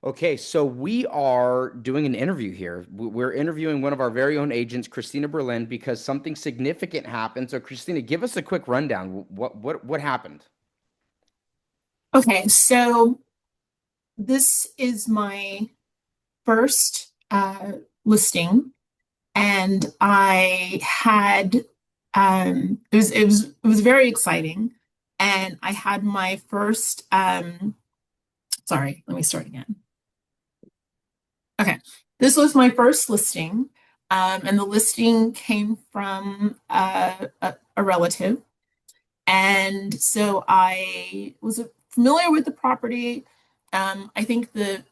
Okay, so we are doing an interview here. We're interviewing one of our very own agents, Christina Berlin, because something significant happened. So, Christina, give us a quick rundown. What happened? Okay, so this is my first listing, and I had it was very exciting, and I had my first sorry, let me start again. Okay, this was my first listing, and the listing came from a relative, and so I was familiar with the property. I think the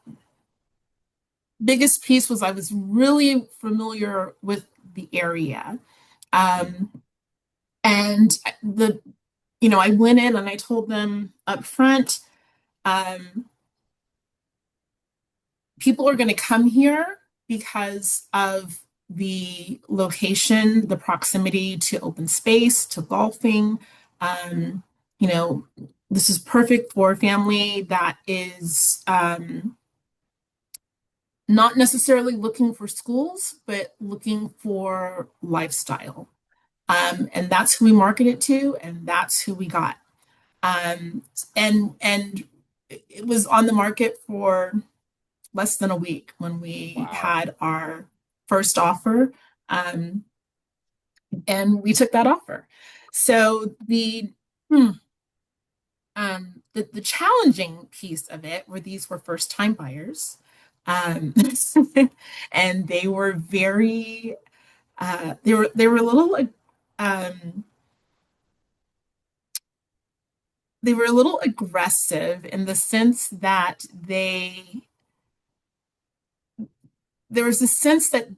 biggest piece was I was really familiar with the area. Um, and I went in and I told them up front, um, people are going to come here because of the location, the proximity to open space, to golfing. Um, you know, this is perfect for a family that is not necessarily looking for schools, but looking for lifestyle. And that's who we marketed to, and that's who we got. Um, and it was on the market for less than a week when we Wow. had our first offer, um, and we took that offer. So the challenging piece of it were these were first time buyers, um, and they were very they were a little um, they were a little aggressive in the sense that there was a sense that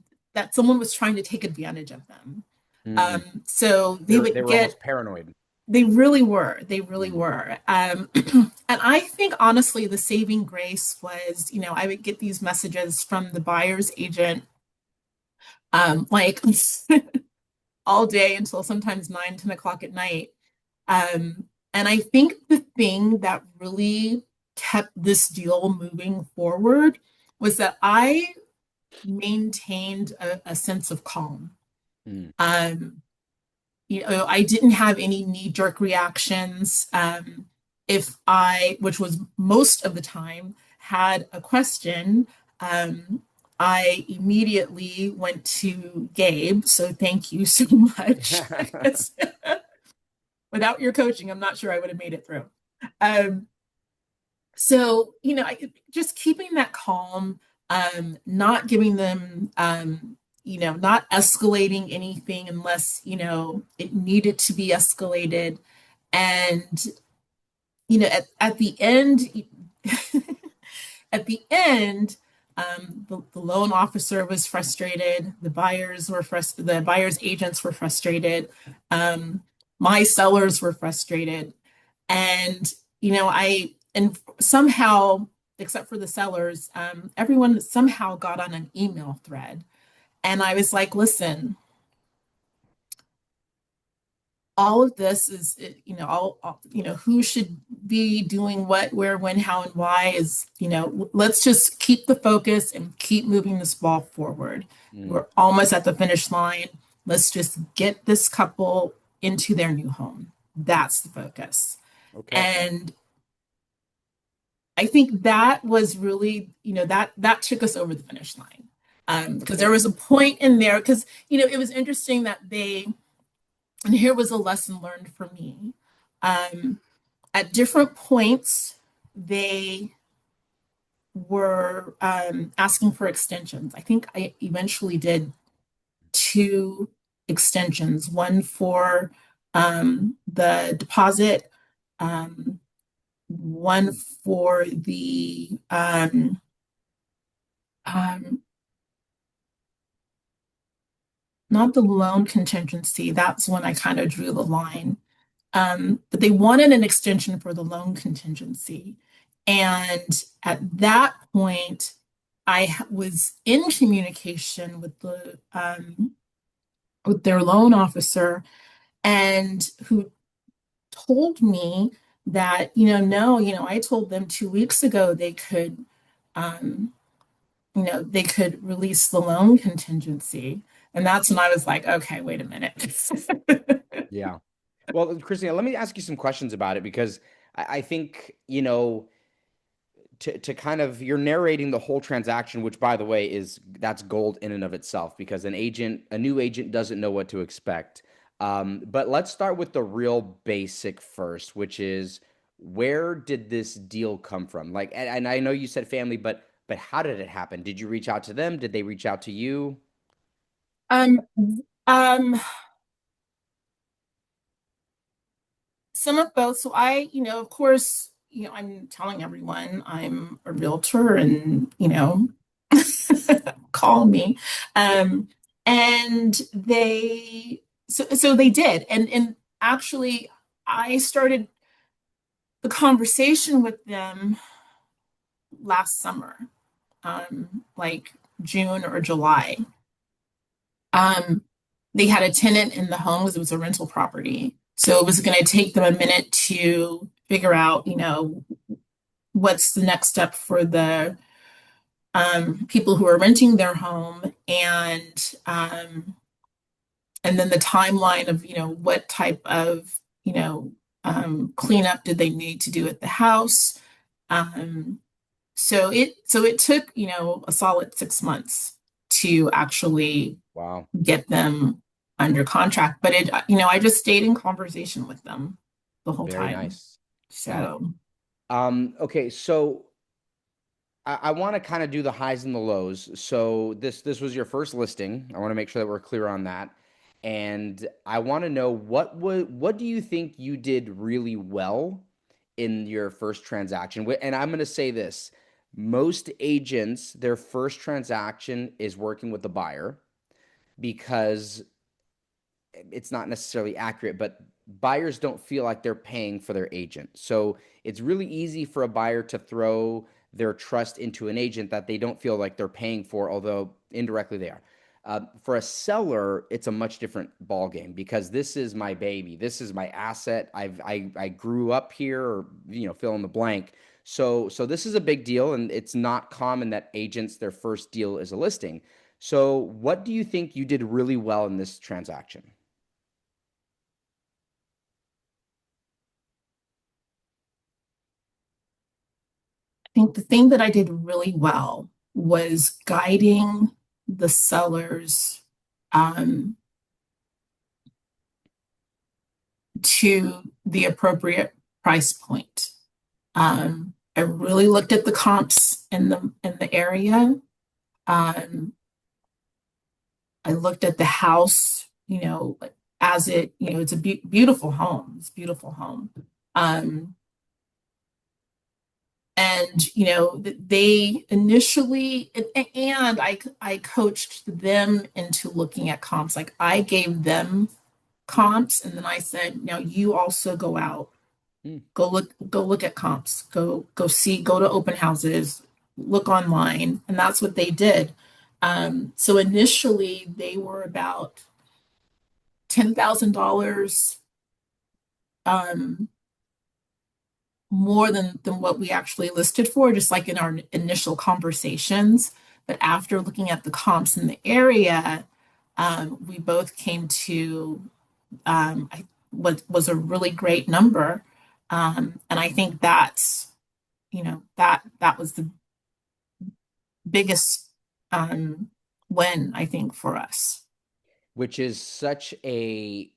someone was trying to take advantage of them. Mm. So They they were they would were almost get paranoid. they really Mm. were. And I think honestly, the saving grace was, I would get these messages from the buyer's agent, like all day until sometimes 9, 10 o'clock at night. And I think the thing that really kept this deal moving forward was that I maintained a sense of calm. Mm. Um, I didn't have any knee-jerk reactions. If I, which was most of the time, had a question, um, I immediately went to Gabe. So thank you so much. Without your coaching, I'm not sure I would have made it through. Um, so just keeping that calm, not giving them not escalating anything unless it needed to be escalated. And at the end at the end, the loan officer was frustrated, the buyer's agents were frustrated, um, my sellers were frustrated, and I and somehow, except for the sellers, everyone somehow got on an email thread, and I was like, listen, all of this is, all who should be doing what, where, when, how, and why is, let's just keep the focus and keep moving this ball forward. Mm. We're almost at the finish line. Let's just get this couple into their new home. That's the focus. Okay. And I think that was really, that took us over the finish line. Because there Okay. was a point in there, because, it was interesting that and here was a lesson learned for me. Um, at different points, they were asking for extensions. I think I eventually did two extensions, one for the deposit, um, one for the um, not the loan contingency. That's when I kind of drew the line. But they wanted an extension for the loan contingency. And at that point, I was in communication with their loan officer, and who told me that, no, I told them 2 weeks ago they could um, they could release the loan contingency. And that's when I was like, okay, wait a minute. Yeah. Well, Christina, let me ask you some questions about it because I think, to kind of you're narrating the whole transaction, which by the way is that's gold in and of itself because a new agent doesn't know what to expect. But let's start with the real basic first, which is where did this deal come from? Like, and I know you said family, but how did it happen? Did you reach out to them? Did they reach out to you? Um, um, some of both. So of course, I'm telling everyone I'm a realtor and, call me. Um, and so they did. And actually I started the conversation with them last summer, like June or July. Um, they had a tenant in the home because it was a rental property. So it was going to take them a minute to figure out, what's the next step for the people who are renting their home, and then the timeline of, what type of, cleanup did they need to do at the house. Um, so it took, a solid 6 months to actually Wow, get them under contract. But I just stayed in conversation with them the whole very time. nice. Got it. So Okay, so I want to kind of do the highs and the lows. So this was your first listing. I want to make sure that we're clear on that. And I want to know what do you think you did really well in your first transaction? And I'm going to say this. Most agents, their first transaction is working with the buyer because it's not necessarily accurate, but buyers don't feel like they're paying for their agent. So it's really easy for a buyer to throw their trust into an agent that they don't feel like they're paying for, although indirectly they are. For a seller, it's a much different ball game because this is my baby. This is my asset. I grew up here, or fill in the blank. So this is a big deal, and it's not common that agents their first deal is a listing. So what do you think you did really well in this transaction? I think the thing that I did really well was guiding the sellers um, to the appropriate price point. I really looked at the comps in the area. Um, I looked at the house, as it's a beautiful home. It's a beautiful home. Um, and they initially, and I coached them into looking at comps. Like I gave them comps, and then I said, now you also go out, Hmm. go look at comps, go to open houses, look online, and that's what they did. So initially they were about $10,000 um, more than what we actually listed for, just like in our initial conversations. But after looking at the comps in the area, we both came to what was a really great number. And I think that was the biggest win, I think, for us. Which is such a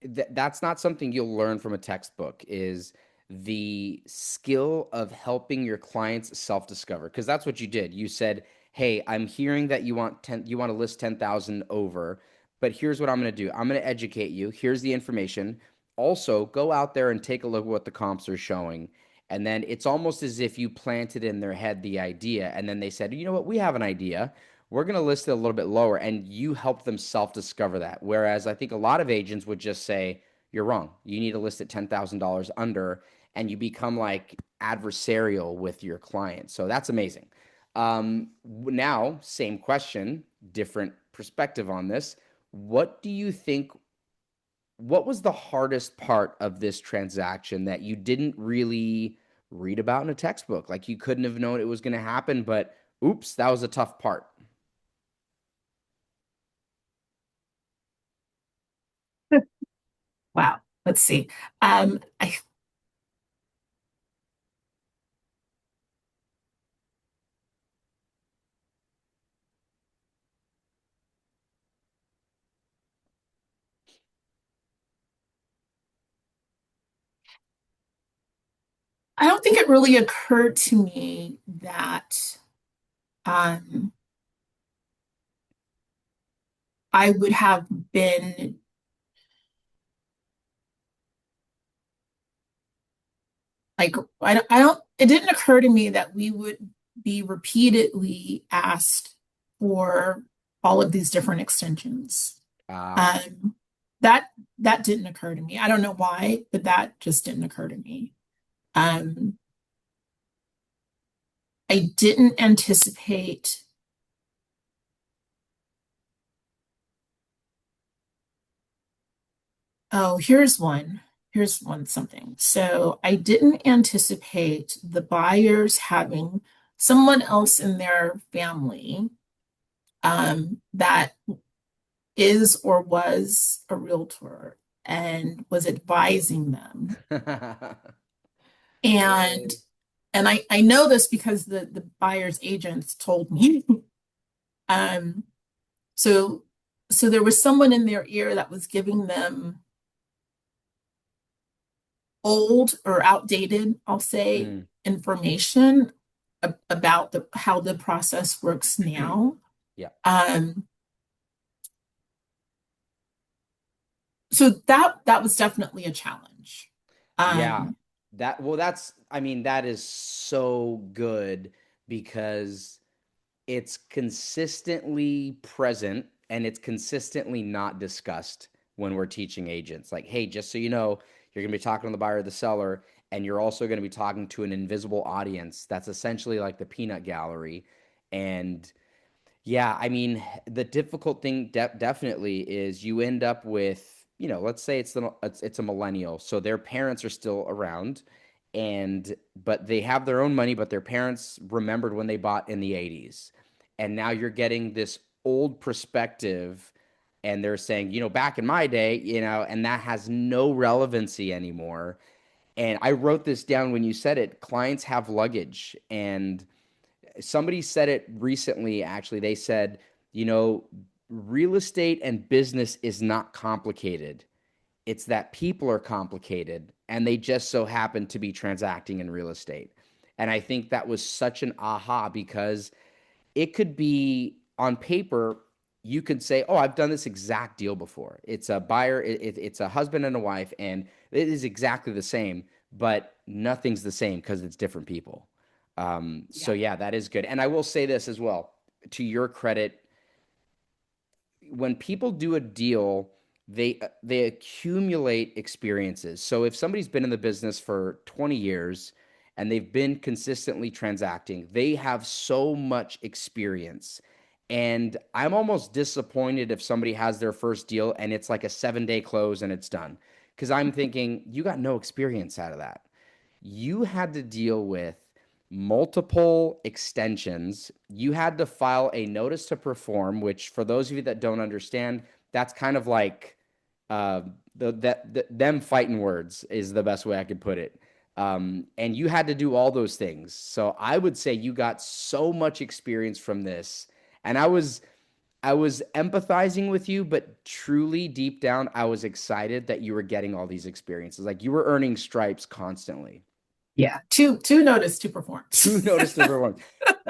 that's not something you'll learn from a textbook is the skill of helping your clients self-discover because that's what you did. You said, "Hey, I'm hearing that you want to list 10,000 over, but here's what I'm going to do. I'm going to educate you. Here's the information. Also, go out there and take a look at what the comps are showing." And then it's almost as if you planted in their head the idea and then they said, "You know what? We have an idea. We're going to list it a little bit lower," and you help them self-discover that. Whereas I think a lot of agents would just say, "You're wrong. You need to list it $10,000 under," and you become like adversarial with your client. So that's amazing. Now, same question, different perspective on this. What do you think? What was the hardest part of this transaction that you didn't really read about in a textbook. Like you couldn't have known it was going to happen, but oops, that was a tough part. Wow. Let's see. I I don't think it really occurred to me that um, I would have been like I don't it didn't occur to me that we would be repeatedly asked for all of these different extensions. Ah. Um, that that didn't occur to me. I don't know why, but that just didn't occur to me. Um, I didn't anticipate. Oh, Here's one something. So I didn't anticipate the buyers having someone else in their family that is or was a realtor and was advising them. And I know this because the buyer's agents told me. Um, so so there was someone in their ear that was giving them old or outdated, I'll say, Mm. information about how the process works now. Yeah. Um, so that was definitely a challenge. Yeah. Um, That's, I mean, that is so good because it's consistently present and it's consistently not discussed when we're teaching agents. Like, hey, just so you know, you're going to be talking to the buyer or the seller, and you're also going to be talking to an invisible audience that's essentially like the peanut gallery. And yeah, I mean, the difficult thing definitely is you end up with, let's say it's a millennial, so their parents are still around, and but they have their own money, but their parents remembered when they bought in the 80s. And now you're getting this old perspective, and they're saying, back in my day, and that has no relevancy anymore. And I wrote this down when you said it, clients have luggage, and somebody said it recently, actually. They said, you know, real estate and business is not complicated. It's that people are complicated and they just so happen to be transacting in real estate. And I think that was such an aha because it could be on paper, you could say, oh, I've done this exact deal before. It's a buyer, it's a husband and a wife, and it is exactly the same, but nothing's the same because it's different people. So yeah. yeah, that is good. And I will say this as well, to your credit, when people do a deal, they accumulate experiences. So if somebody's been in the business for 20 years and they've been consistently transacting, they have so much experience. And I'm almost disappointed if somebody has their first deal and it's like a 7-day close and it's done. Because I'm thinking, you got no experience out of that. You had to deal with multiple extensions. You had to file a notice to perform, which for those of you that don't understand, that's kind of like uh, them fighting words is the best way I could put it. And you had to do all those things. So I would say you got so much experience from this. And I was empathizing with you, but truly deep down, I was excited that you were getting all these experiences. Like you were earning stripes constantly. Yeah, two notice, two perform. Two notice to everyone.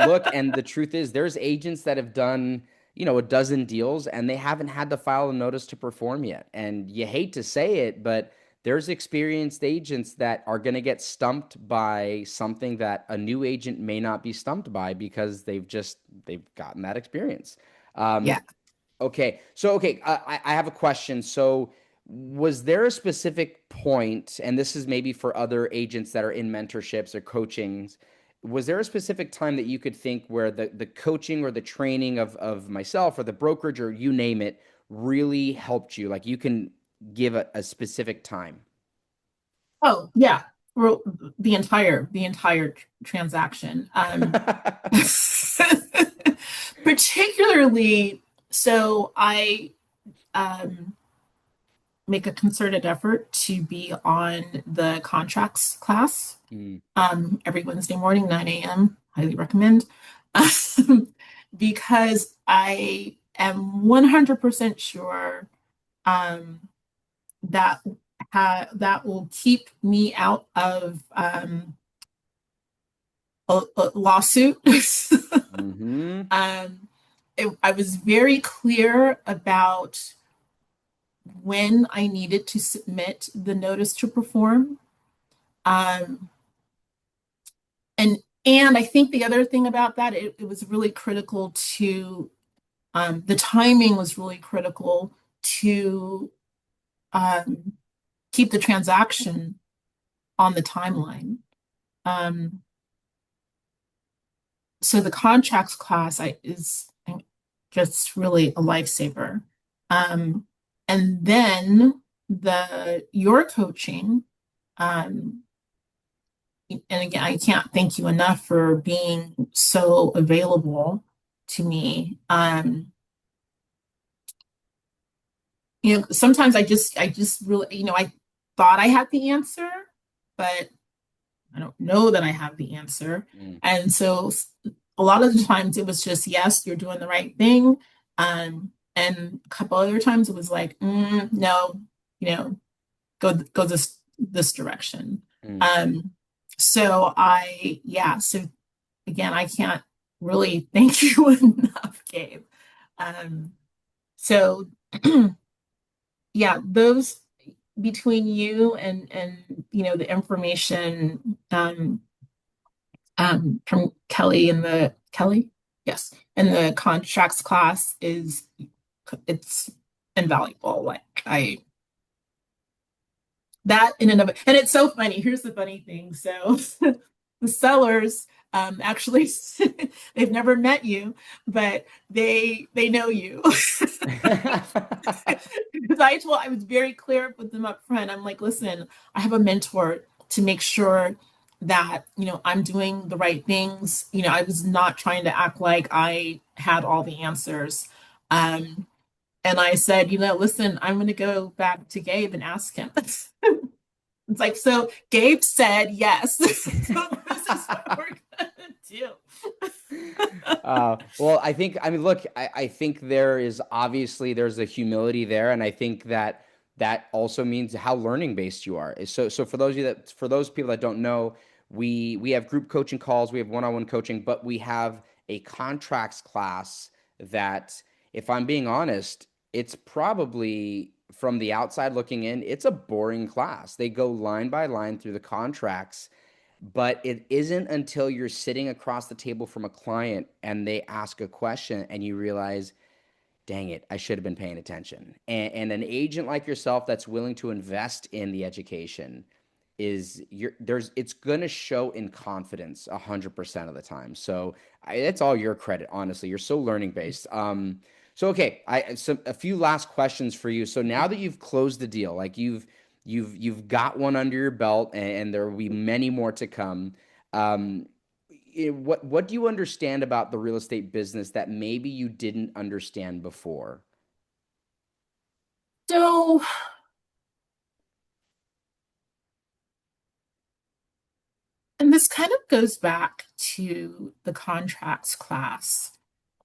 Look, and the truth is, there's agents that have done, a dozen deals and they haven't had to file a notice to perform yet. And you hate to say it, but there's experienced agents that are going to get stumped by something that a new agent may not be stumped by because they've gotten that experience. Yeah. Um, Okay. So, okay, I have a question. So, was there a specific point, and this is maybe for other agents that are in mentorships or coachings, was there a specific time that you could think where the coaching or the training of myself or the brokerage or you name it really helped you? Like you can give a specific time. Oh, yeah. for the entire transaction. Particularly, so I um, make a concerted effort to be on the contracts class Mm. every Wednesday morning, 9 a.m. Highly recommend. Because I am 100% sure um, that that will keep me out of a lawsuit. Hmm. um, I was very clear about when I needed to submit the notice to perform. Um, and and I think the other thing about that, it was really critical to the timing was really critical to um, keep the transaction on the timeline. Um, so the contracts class is just really a lifesaver. Um, and then your coaching, um, and again, I can't thank you enough for being so available to me. Sometimes I just really, I thought I had the answer, but I don't know that I have the answer. Mm. And so a lot of the times it was just, yes, you're doing the right thing. And a couple other times it was like, no, go this direction. Mm. Um, so again, I can't really thank you enough, Gabe. Um, so yeah, those between you and the information from Kelly, yes, and the contracts class it's invaluable. Like I that in and of it, and it's so funny. Here's the funny thing. So the sellers actually they've never met you, but they know you. Because I was very clear with them up front. I'm like, listen, I have a mentor to make sure that I'm doing the right things. I was not trying to act like I had all the answers. And I said, listen, I'm going to go back to Gabe and ask him. It's like, so Gabe said yes. So this is what we're going to do. Well, I mean, look, I think there's a humility there, and I think that that also means how learning based you are. So for those people that don't know, we have group coaching calls, we have one-on-one coaching, but we have a contracts class that, if I'm being honest, it's probably from the outside looking in, it's a boring class. They go line by line through the contracts, but it isn't until you're sitting across the table from a client and they ask a question and you realize, dang it, I should have been paying attention. And an agent like yourself that's willing to invest in the education it's going to show in confidence 100% of the time. So it's all your credit, honestly. You're so learning based. So okay, a few last questions for you. So now that you've closed the deal, like you've got one under your belt, and there will be many more to come. Um, what do you understand about the real estate business that maybe you didn't understand before? So, and this kind of goes back to the contracts class.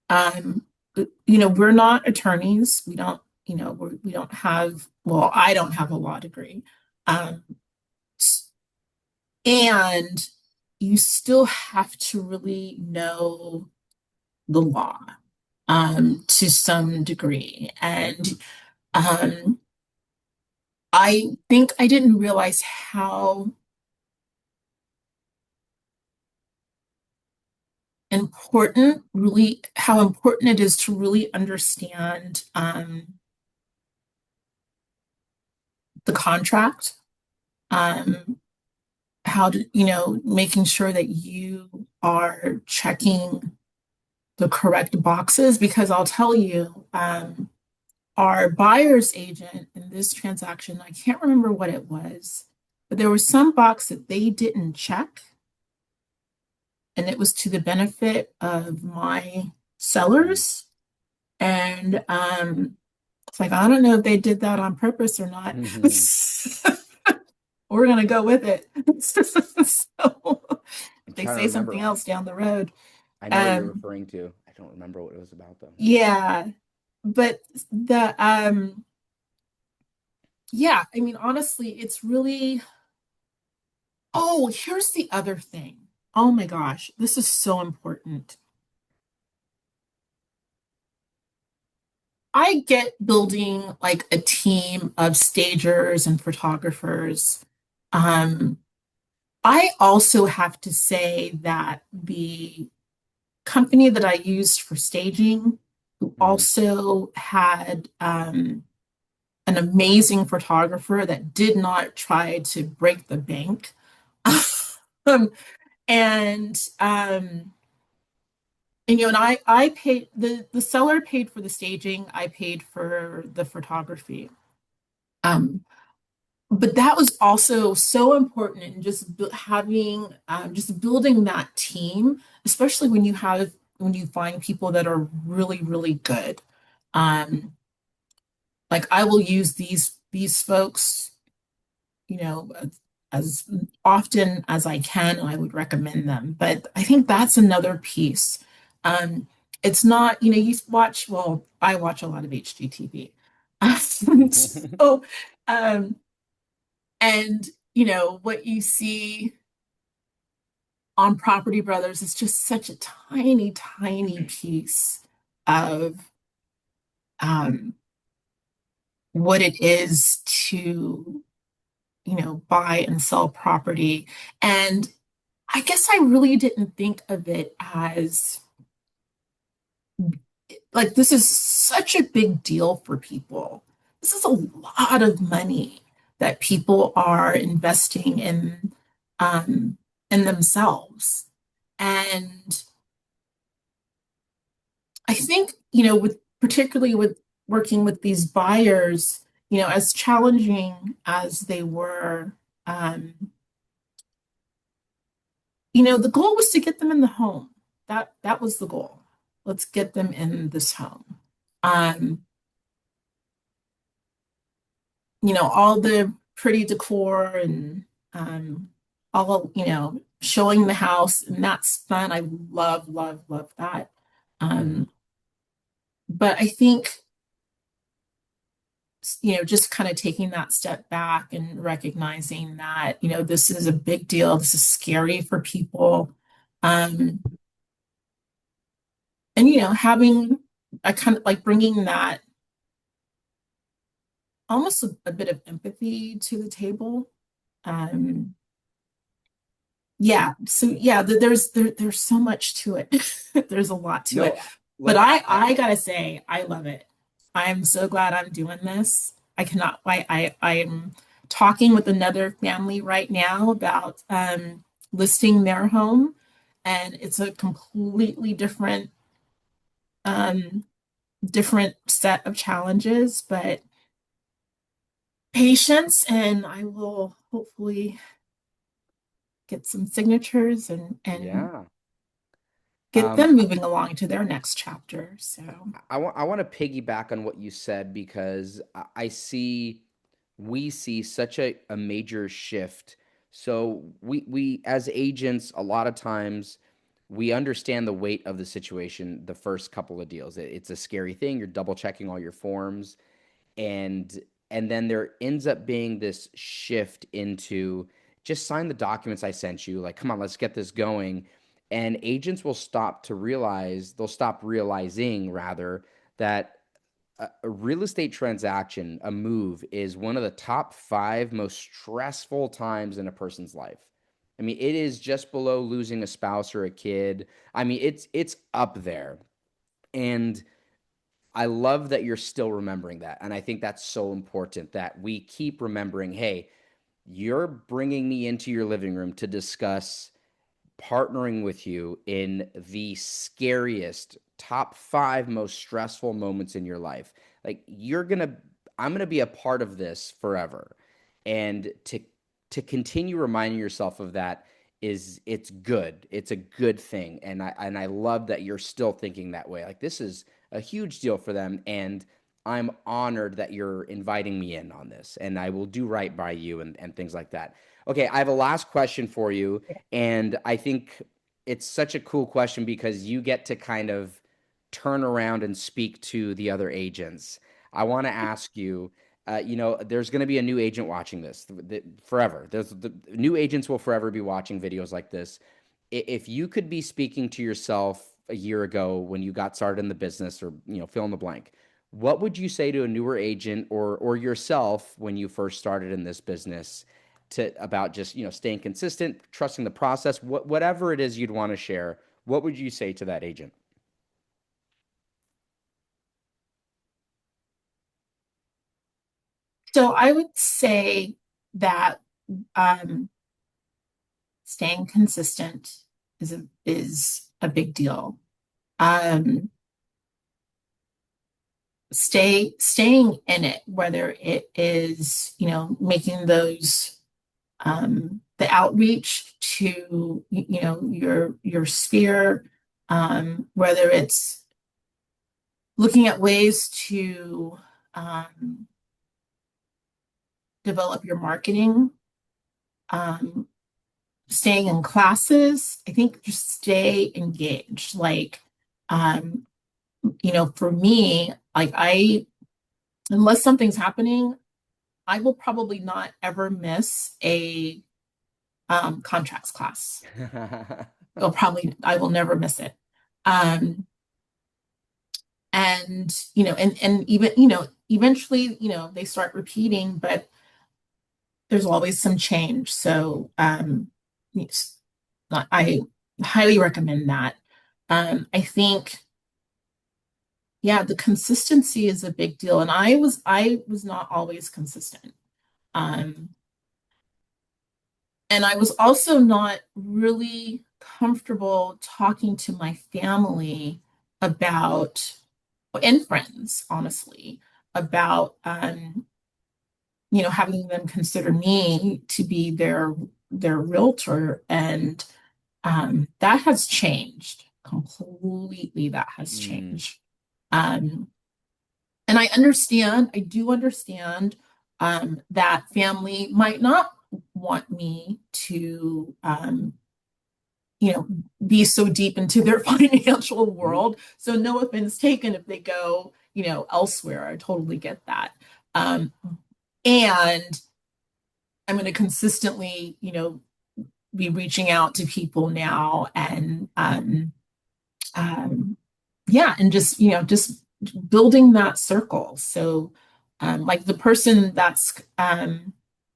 Um, we're not attorneys. We don't, we don't have, well, I don't have a law degree. Um, and you still have to really know the law to some degree. And um, I think I didn't realize how important it is to really understand the contract, um, how to, making sure that you are checking the correct boxes. Because I'll tell you, our buyer's agent in this transaction, I can't remember what it was, but there was some box that they didn't check, and it was to the benefit of my Mm. sellers. And it's like, I don't know if they did that on purpose or not. We're gonna go with it. So I'm they trying to say remember. something else down the road. I know what you're Um, referring to. I don't remember what it was about though. yeah, but the yeah, I mean, honestly, it's really, oh, here's the other thing. Oh my gosh, this is so important. I get building like a team of stagers and photographers. Um, I also have to say that the company that I used for staging, who Hmm. also had an amazing photographer that did not try to break the bank. um, and and you know, and I paid the seller paid for the staging, I paid for the photography. Um, but that was also so important in just having just building that team, especially when you find people that are really, really good. Um, like I will use these folks, you know, as often as I can, and I would recommend them. But I think that's another piece. Um, it's not, you know, you watch, well, I watch a lot of HGTV. So, um, and you know, what you see on Property Brothers is just such a tiny, tiny piece of um, what it is to, you know, buy and sell property. And I guess I really didn't think of it as like this is such a big deal for people. This is a lot of money that people are investing in themselves. And I think, you know, with particularly with working with these buyers, you know, as challenging as they were, um, you know, the goal was to get them in the home. That was the goal. Let's get them in this home. Um, you know, all the pretty decor and all, you know, showing the house, and that's fun. I love, love, love that. Hmm. Um, but I think, you know, just kind of taking that step back and recognizing that, you know, this is a big deal. This is scary for people. Um, and, you know, having a kind of like bringing that almost a bit of empathy to the table. Um, yeah, so yeah, there's so much to it. There's a lot to it. No, But let I gotta say, I love it. I'm so glad I'm doing this. I cannot I am talking with another family right now about listing their home, and it's a completely um different set of challenges, but patience, and I will hopefully get some signatures and yeah. get Um, them moving along to their next chapter. So, I want to piggyback on what you said because I see we see such a major shift. So we as agents a lot of times we understand the weight of the situation the first couple of deals. It's a scary thing. You're double checking all your forms and then there ends up being this shift into just sign the documents I sent you. Like, come on, let's get this going. And agents will stop to realize, they'll stop realizing rather that a real estate transaction, a move, is one of the top five most stressful times in a person's life. I mean, it is just below losing a spouse or a kid. I mean, it's up there. And I love that you're still remembering that. And I think that's so important that we keep remembering, hey, you're bringing me into your living room to discuss partnering with you in the scariest top five most stressful moments in your life. Like I'm going to be a part of this forever. And to continue reminding yourself of that is it's good. It's a good thing. And I love that you're still thinking that way. Like this is a huge deal for them, and I'm honored that you're inviting me in on this, and I will do right by you and things like that. Okay, I have a last question for you, and I think it's such a cool question because you get to kind of turn around and speak to the other agents. I want to ask you, there's going to be a new agent watching this forever. The new agents will forever be watching videos like this. If you could be speaking to yourself a year ago when you got started in the business, or fill in the blank, what would you say to a newer agent or yourself when you first started in this business to about just staying consistent, trusting the process, whatever it is you'd want to share? What would you say to that agent? So I would say that um, staying consistent is a big deal. Um, staying in it, whether it is, making those the outreach to your sphere, whether it's looking at ways to um, develop your marketing, um, staying in classes. I think just stay engaged. Like, um, for me, like unless something's happening, I will probably not ever miss a contracts class. I will never miss it. Um, and even, eventually, they start repeating, but there's always some change. So, I highly recommend that. I think, yeah, the consistency is a big deal. And I was not always consistent. Um, and I was also not really comfortable talking to my family about, and friends, honestly, about having them consider me to be their realtor. And that has changed completely. That has Mm, changed. Um, and I do understand that family might not want me to, you know, be so deep into their financial mhm, world. So no offense taken if they go, elsewhere. I totally get that. Um, and I'm going to consistently, be reaching out to people now and um, yeah, and just building that circle. So, like the person that's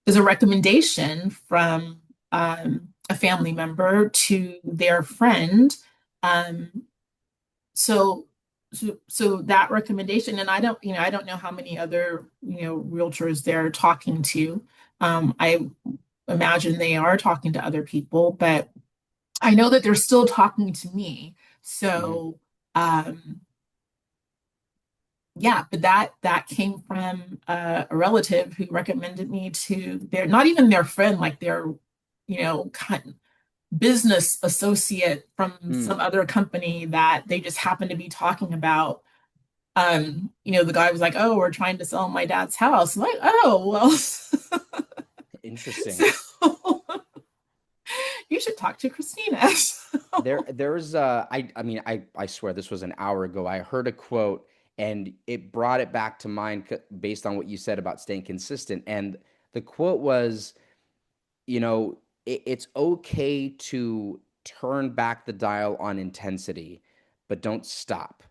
is a recommendation from a family member to their friend. Um, so, so that recommendation, and I don't know how many other realtors they're talking to. I imagine they are talking to other people, but I know that they're still talking to me. mhm, So, um, yeah, but that came from a relative who recommended me to their, not even their friend, like their, kind business associate from mm. some other company that they just happened to be talking about. The guy was like, "Oh, we're trying to sell my dad's house." I'm like, "Oh, well." Interesting. So you should talk to Christina. There's I mean I swear this was an hour ago. I heard a quote and it brought it back to mind based on what you said about staying consistent. And the quote was, it's okay to turn back the dial on intensity, but don't stop.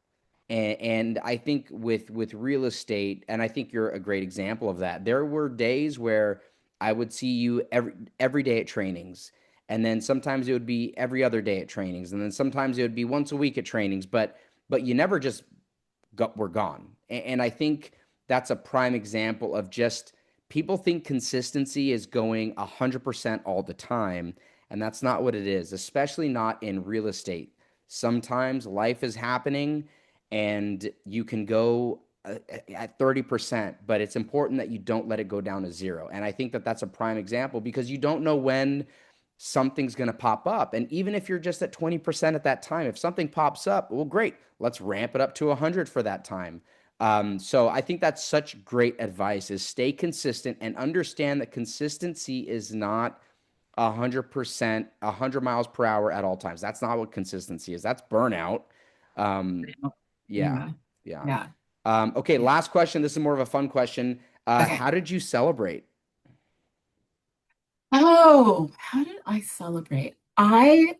And I think with real estate, and I think you're a great example of that. There were days where I would see you every day at trainings, and then sometimes it would be every other day at trainings, and then sometimes it would be once a week at trainings, but you never just were gone. And I think that's a prime example of just people think consistency is going 100% all the time, and that's not what it is, especially not in real estate. Sometimes life is happening and you can go at 30%, but it's important that you don't let it go down to zero. And I think that that's a prime example because you don't know when something's going to pop up. And even if you're just at 20% at that time, if something pops up, well, great, let's ramp it up to 100 for that time. So I think that's such great advice is stay consistent and understand that consistency is not 100%, 100 miles per hour at all times. That's not what consistency is. That's burnout. Um, yeah, Yeah. yeah. Yeah. Okay, Yeah. last question. This is more of a fun question. Okay. How did you celebrate? Oh, how did I celebrate? I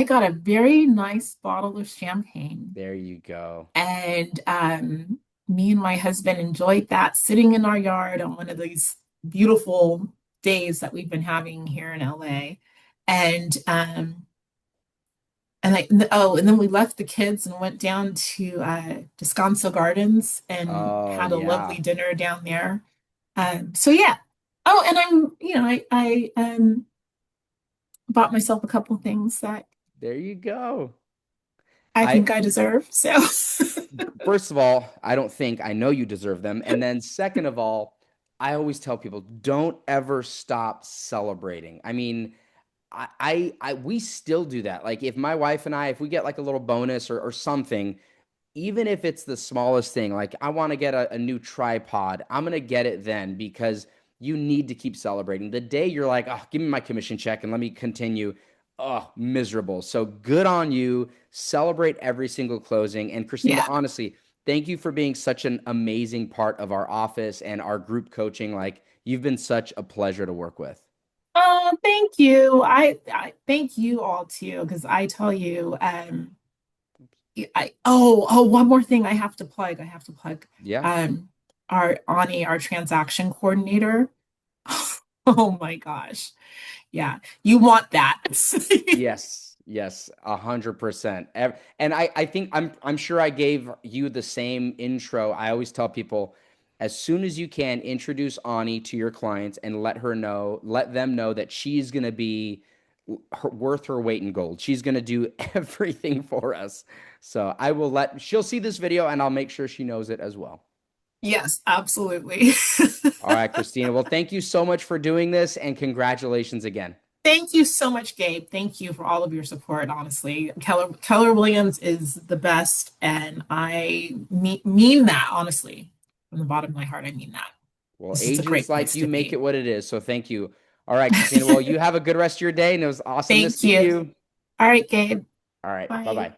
got a very nice bottle of champagne, There you go. and me and my husband enjoyed that sitting in our yard on one of these beautiful days that we've been having here in LA. And and then we left the kids and went down to Descanso Gardens and Oh, had a lovely yeah. dinner down there. So yeah. Oh, and I bought myself a couple things that There you go. I I think I deserve. So First of all, I don't think I know you deserve them. And then second of all, I always tell people don't ever stop celebrating. I mean, we still do that. Like if my wife and I, if we get like a little bonus or something, even if it's the smallest thing, like I want to get a new tripod, I'm going to get it then because you need to keep celebrating. The day you're like, oh, give me my commission check and let me continue, oh, miserable. So good on you. Celebrate every single closing. And Christina, yeah. honestly, thank you for being such an amazing part of our office and our group coaching. Like you've been such a pleasure to work with. Oh, thank you. I thank you all too, because I tell you, one more thing I have to plug. I have to plug Yeah. um our Ani, our transaction coordinator. Oh my gosh. Yeah, you want that. Yes, yes, 100%. And I think I'm sure I gave you the same intro. I always tell people as soon as you can introduce Ani to your clients and let them know that she's going to be worth her weight in gold. She's going to do everything for us. So she'll see this video and I'll make sure she knows it as well. Yes, absolutely. All right, Christina. Well, thank you so much for doing this and congratulations again. Thank you so much, Gabe. Thank you for all of your support. Honestly, Keller Williams is the best, and mean that honestly from the bottom of my heart. I mean that. Well, This is a agents great like place you to make be. it what it is. So thank you. All right, Christina. Well, you have a good rest of your day, and it was awesome to Thank see you. you. All right, Gabe. All right. Bye Bye. bye.